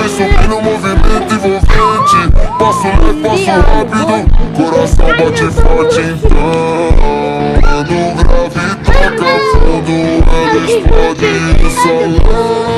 Vem subindo, movimento envolvente. Passo leve, passo rápido, coração bate forte. Então, mano grave, toca fundo, ela explode o salão.